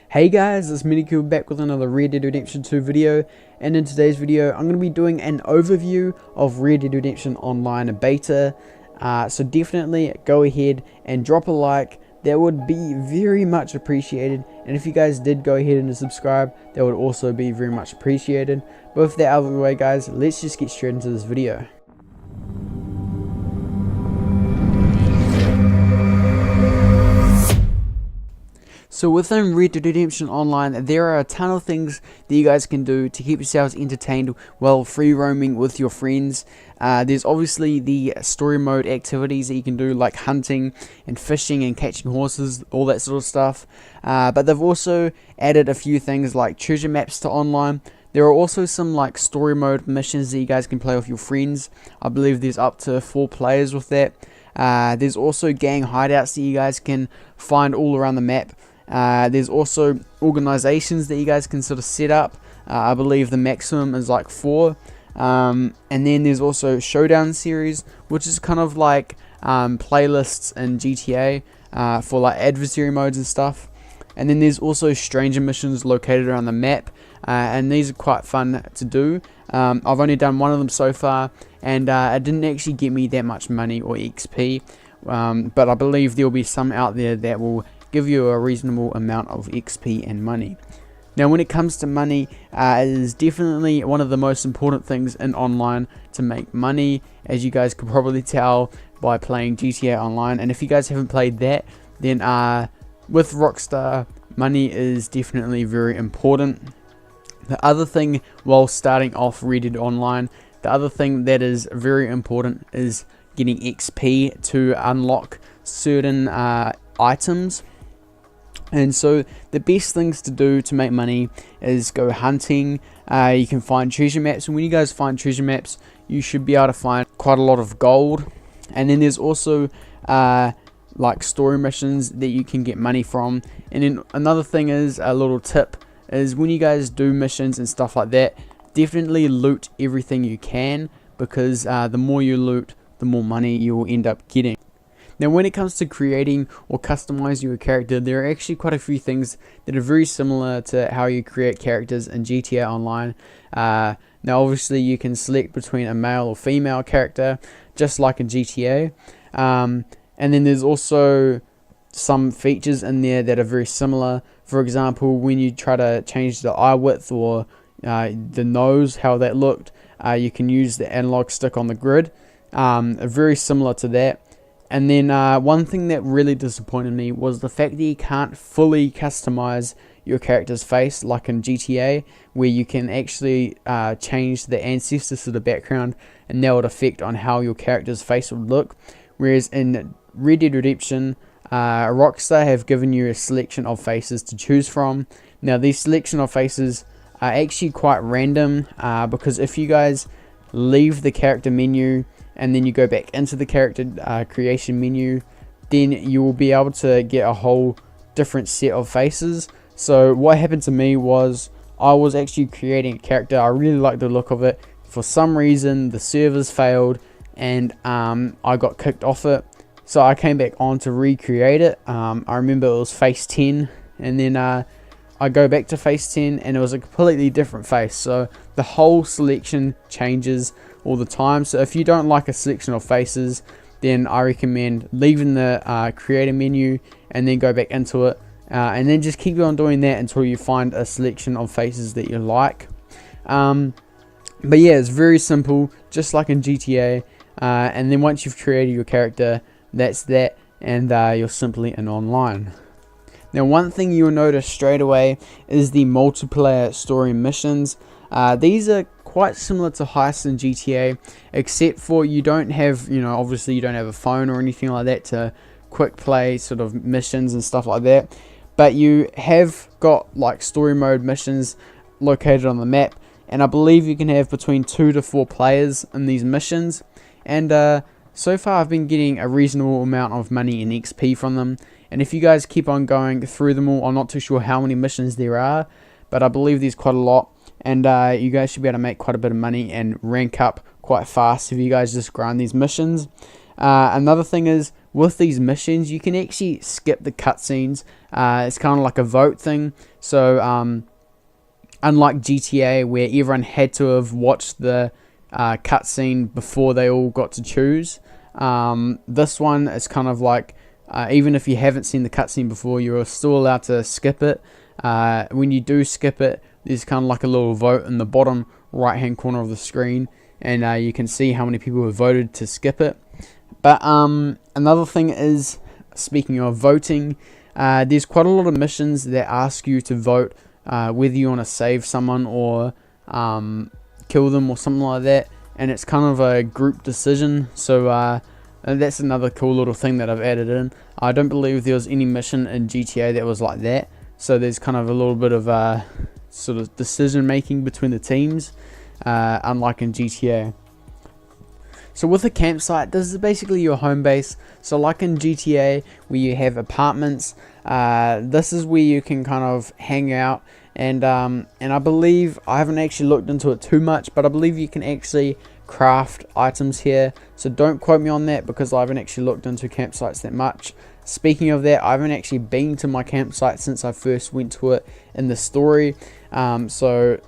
Hey guys, it's Medicool back with another Red Dead Redemption 2 video, and in today's video I'm going to be doing an overview of Red Dead Redemption Online beta. So definitely go ahead and drop a like, that would be very much appreciated, and if you guys did go ahead and subscribe, that would also be very much appreciated. But with that out of the way guys, let's just get straight into this video. So within Red Dead Redemption Online, there are a ton of things that you guys can do to keep yourselves entertained while free roaming with your friends. There's obviously the story mode activities that you can do, like hunting and fishing and catching horses, all that sort of stuff. But they've also added a few things like treasure maps to online. There are also some like story mode missions that you guys can play with your friends. I believe there's up to 4 players with that. There's also gang hideouts that you guys can find all around the map. There's also organizations that you guys can sort of set up. I believe the maximum is like 4. And then there's also showdown series, which is kind of like playlists in GTA for like adversary modes and stuff. And then there's also stranger missions located around the map, and these are quite fun to do. I've only done one of them so far, and it didn't actually get me that much money or XP, but I believe there will be some out there that will give you a reasonable amount of XP and money. Now when it comes to money, it is definitely one of the most important things in online to make money, as you guys could probably tell by playing GTA Online. And if you guys haven't played that, then with Rockstar, money is definitely very important. The other thing while starting off Red Dead Online, the other thing that is very important is getting XP to unlock certain items. And so the best things to do to make money is go hunting. You can find treasure maps, and when you guys find treasure maps, you should be able to find quite a lot of gold. And then there's also like story missions that you can get money from. And then another thing is, a little tip, is when you guys do missions and stuff like that, definitely loot everything you can, because the more you loot, the more money you will end up getting. Now when it comes to creating or customizing your character, there are actually quite a few things that are very similar to how you create characters in GTA Online. Now obviously you can select between a male or female character, just like in GTA. And then there's also some features in there that are very similar. For example, when you try to change the eye width or the nose, how that looked, you can use the analog stick on the grid. Very similar to that. And then one thing that really disappointed me was the fact that you can't fully customize your character's face like in GTA, where you can actually change the ancestors to the background, and that would affect on how your character's face would look. Whereas in Red Dead Redemption, Rockstar have given you a selection of faces to choose from. Now these selection of faces are actually quite random, because if you guys leave the character menu and then you go back into the character creation menu, then you will be able to get a whole different set of faces. So what happened to me was, I was actually creating a character, I really liked the look of it. For some reason the servers failed, and I got kicked off it. So I came back on to recreate it. I remember it was face 10, and then I go back to face 10 and it was a completely different face. So the whole selection changes all the time. So if you don't like a selection of faces, then I recommend leaving the creator menu and then go back into it, and then just keep on doing that until you find a selection of faces that you like. But yeah, it's very simple, just like in GTA. And then once you've created your character, that's that, and you're simply in online. Now one thing you'll notice straight away is the multiplayer story missions. These are quite similar to heists in GTA, except for you don't have, obviously you don't have a phone or anything like that to quick play sort of missions and stuff like that. But you have got like story mode missions located on the map, and I believe you can have between 2 to 4 players in these missions. And so far I've been getting a reasonable amount of money and XP from them. And if you guys keep on going through them all, I'm not too sure how many missions there are, but I believe there's quite a lot. And you guys should be able to make quite a bit of money and rank up quite fast if you guys just grind these missions. Another thing is, with these missions, you can actually skip the cutscenes. It's kind of like a vote thing. So unlike GTA, where everyone had to have watched the cutscene before they all got to choose, this one is kind of like, even if you haven't seen the cutscene before, you're still allowed to skip it. When you do skip it, there's kind of like a little vote in the bottom right hand corner of the screen, and you can see how many people have voted to skip it. But another thing is, speaking of voting, there's quite a lot of missions that ask you to vote whether you want to save someone or kill them or something like that, and it's kind of a group decision. So that's another cool little thing that I've added in. I don't believe there was any mission in GTA that was like that, so there's kind of a little bit of sort of decision making between the teams, unlike in GTA. So with a campsite, this is basically your home base. So like in GTA, where you have apartments, this is where you can kind of hang out. And I believe, I haven't actually looked into it too much, but I believe you can actually craft items here. So don't quote me on that, because I haven't actually looked into campsites that much. Speaking of that, I haven't actually been to my campsite since I first went to it in the story. So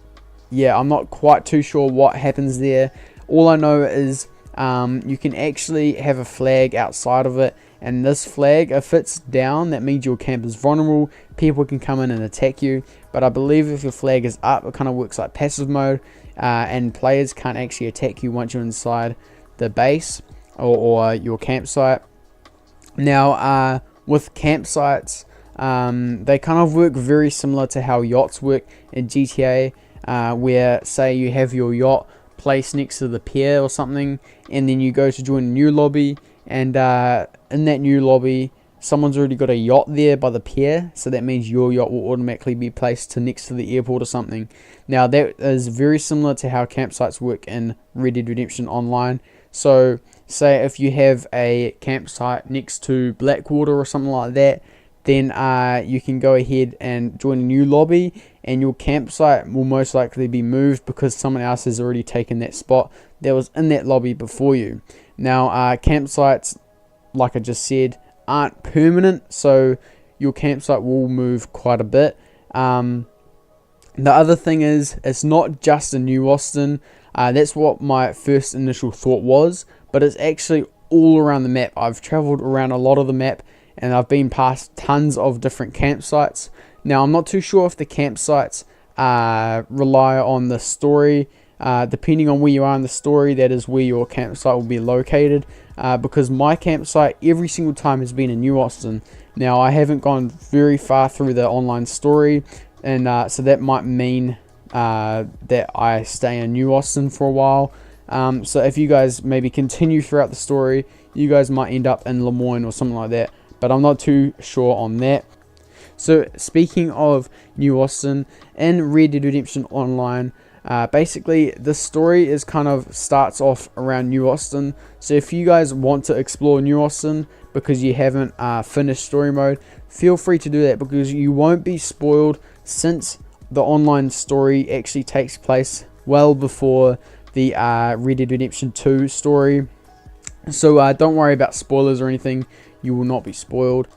yeah, I'm not quite too sure what happens there. All I know is you can actually have a flag outside of it, and this flag, if it's down, that means your camp is vulnerable. People can come in and attack you. But I believe if your flag is up, it kind of works like passive mode, and players can't actually attack you once you're inside the base or your campsite. Now with campsites, they kind of work very similar to how yachts work in GTA, where say you have your yacht placed next to the pier or something, and then you go to join a new lobby, and in that new lobby someone's already got a yacht there by the pier, so that means your yacht will automatically be placed next to the airport or something. Now that is very similar to how campsites work in Red Dead Redemption Online. So say if you have a campsite next to Blackwater or something like that, then you can go ahead and join a new lobby, and your campsite will most likely be moved because someone else has already taken that spot that was in that lobby before you. Now campsites, like I just said, aren't permanent, so your campsite will move quite a bit. The other thing is, it's not just in New Austin. That's what my first initial thought was, but it's actually all around the map. I've traveled around a lot of the map, and I've been past tons of different campsites. Now I'm not too sure if the campsites rely on the story. Depending on where you are in the story, that is where your campsite will be located, because my campsite every single time has been in New Austin. Now I haven't gone very far through the online story, and so that might mean that I stay in New Austin for a while. So if you guys maybe continue throughout the story, you guys might end up in Lemoyne or something like that, but I'm not too sure on that. So speaking of New Austin, in Red Dead Redemption Online, basically the story is kind of starts off around New Austin. So if you guys want to explore New Austin because you haven't finished story mode, feel free to do that, because you won't be spoiled, since the online story actually takes place well before the Red Dead Redemption 2 story. So don't worry about spoilers or anything, you will not be spoiled.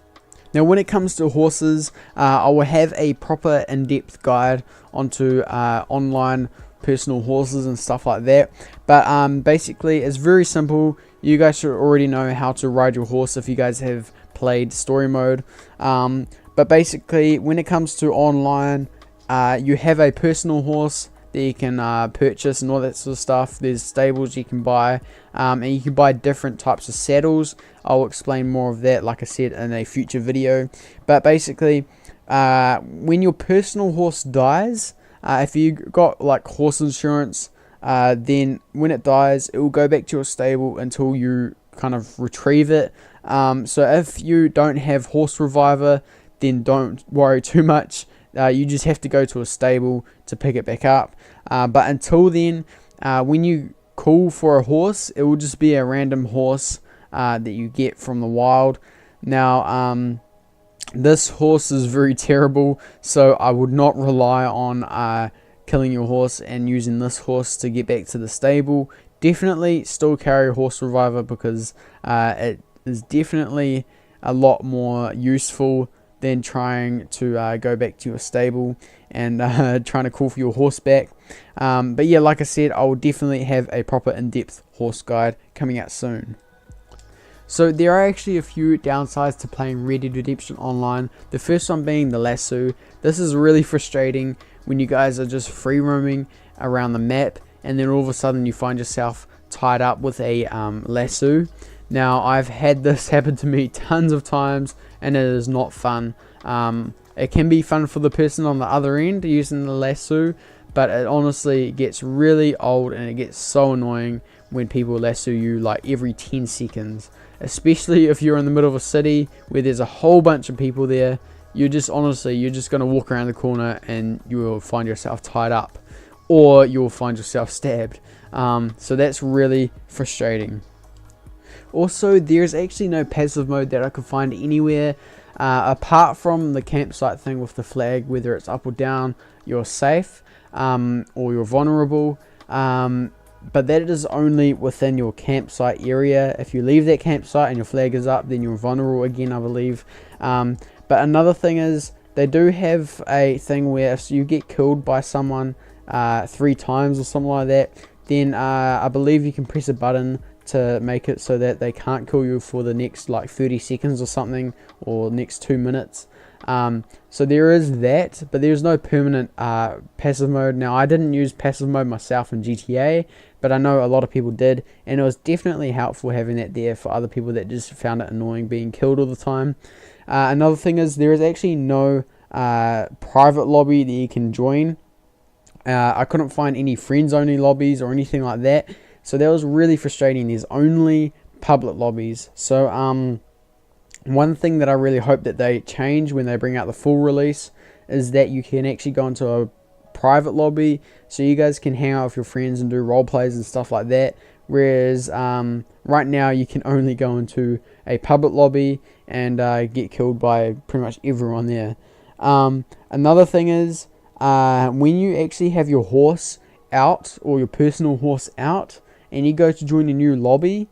Now when it comes to horses, I will have a proper in-depth guide onto online personal horses and stuff like that. But basically it's very simple. You guys should already know how to ride your horse if you guys have played story mode. But basically when it comes to online, you have a personal horse that you can purchase and all that sort of stuff. There's stables you can buy, and you can buy different types of saddles. I'll explain more of that, like I said, in a future video. But basically, when your personal horse dies, if you got like horse insurance, then when it dies, it will go back to your stable until you kind of retrieve it. So if you don't have horse reviver, then don't worry too much. You just have to go to a stable to pick it back up. But until then, when you call for a horse, it will just be a random horse that you get from the wild. Now, this horse is very terrible, so I would not rely on killing your horse and using this horse to get back to the stable. Definitely still carry a horse reviver, because it is definitely a lot more useful than trying to go back to your stable and trying to call for your horse back. But yeah, like I said, I will definitely have a proper in-depth horse guide coming out soon. So there are actually a few downsides to playing Red Dead Redemption Online. The first one being the lasso. This is really frustrating when you guys are just free roaming around the map and then all of a sudden you find yourself tied up with a lasso. Now, I've had this happen to me tons of times and it is not fun. It can be fun for the person on the other end using the lasso, but it honestly gets really old and it gets so annoying when people lasso you like every 10 seconds. Especially if you're in the middle of a city where there's a whole bunch of people there. You're just going to walk around the corner and you will find yourself tied up, or you'll find yourself stabbed. So that's really frustrating. Also, there's actually no passive mode that I could find anywhere apart from the campsite thing with the flag. Whether it's up or down, you're safe or you're vulnerable. But that is only within your campsite area. If you leave that campsite and your flag is up, then you're vulnerable again, I believe. But another thing is, they do have a thing where if you get killed by someone 3 times or something like that, then I believe you can press a button to make it so that they can't kill you for the next like 30 seconds or something, or next 2 minutes. So there is that, but there's no permanent passive mode. Now, I didn't use passive mode myself in GTA, but I know a lot of people did, and it was definitely helpful having that there for other people that just found it annoying being killed all the time. Another thing is, there is actually no private lobby that you can join. I couldn't find any friends only lobbies or anything like that, so that was really frustrating. There's only public lobbies. So one thing that I really hope that they change when they bring out the full release is that you can actually go into a private lobby, so you guys can hang out with your friends and do role plays and stuff like that. Whereas right now you can only go into a public lobby and get killed by pretty much everyone there. Another thing is, when you actually have your horse out, or your personal horse out, and you go to join a new lobby,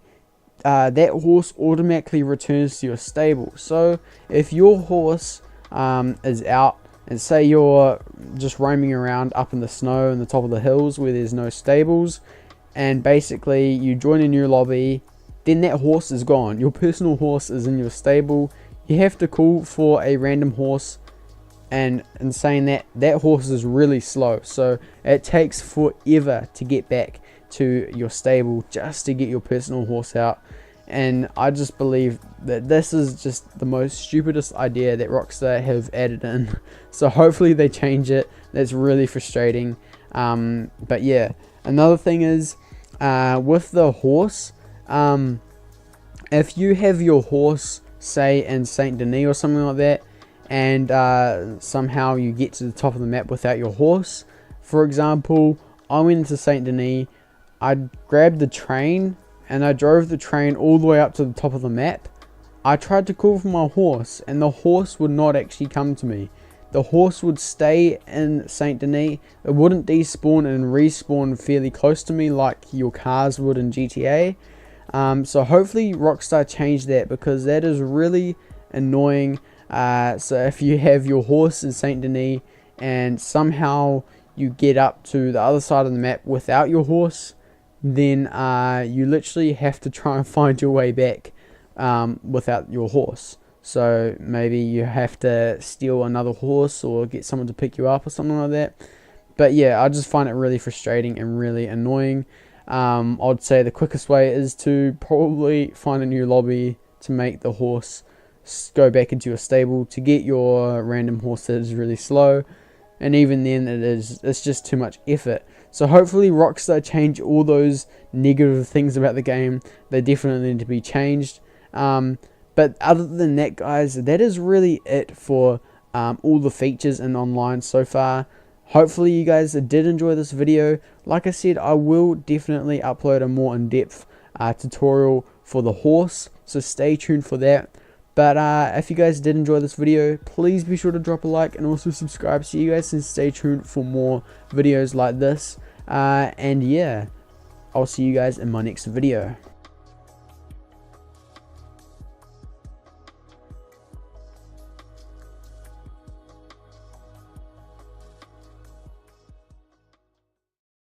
that horse automatically returns to your stable. So if your horse is out, and say you're just roaming around up in the snow in the top of the hills where there's no stables, and basically you join a new lobby, then that horse is gone. Your personal horse is in your stable. You have to call for a random horse, and in saying that, that horse is really slow, so it takes forever to get back to your stable just to get your personal horse out. And I just believe that this is just the most stupidest idea that Rockstar have added in. So hopefully they change it. That's really frustrating. But yeah, another thing is, with the horse, if you have your horse, say in Saint Denis or something like that, and somehow you get to the top of the map without your horse. For example, I went into Saint Denis, I grabbed the train and I drove the train all the way up to the top of the map. I tried to call for my horse and the horse would not actually come to me. The horse would stay in Saint Denis. It wouldn't despawn and respawn fairly close to me like your cars would in GTA. So hopefully Rockstar changed that, because that is really annoying. So if you have your horse in Saint Denis and somehow you get up to the other side of the map without your horse, then you literally have to try and find your way back without your horse. So maybe you have to steal another horse or get someone to pick you up or something like that. But yeah, I just find it really frustrating and really annoying. I'd say the quickest way is to probably find a new lobby to make the horse go back into your stable, to get your random horse that is really slow, and even then it's just too much effort. So hopefully Rockstar change all those negative things about the game. They definitely need to be changed. But other than that, guys, that is really it for all the features in online so far. Hopefully you guys did enjoy this video. Like I said, I will definitely upload a more in-depth tutorial for the horse, so stay tuned for that. But if you guys did enjoy this video, please be sure to drop a like and also subscribe so you guys can stay tuned for more videos like this. And yeah, I'll see you guys in my next video.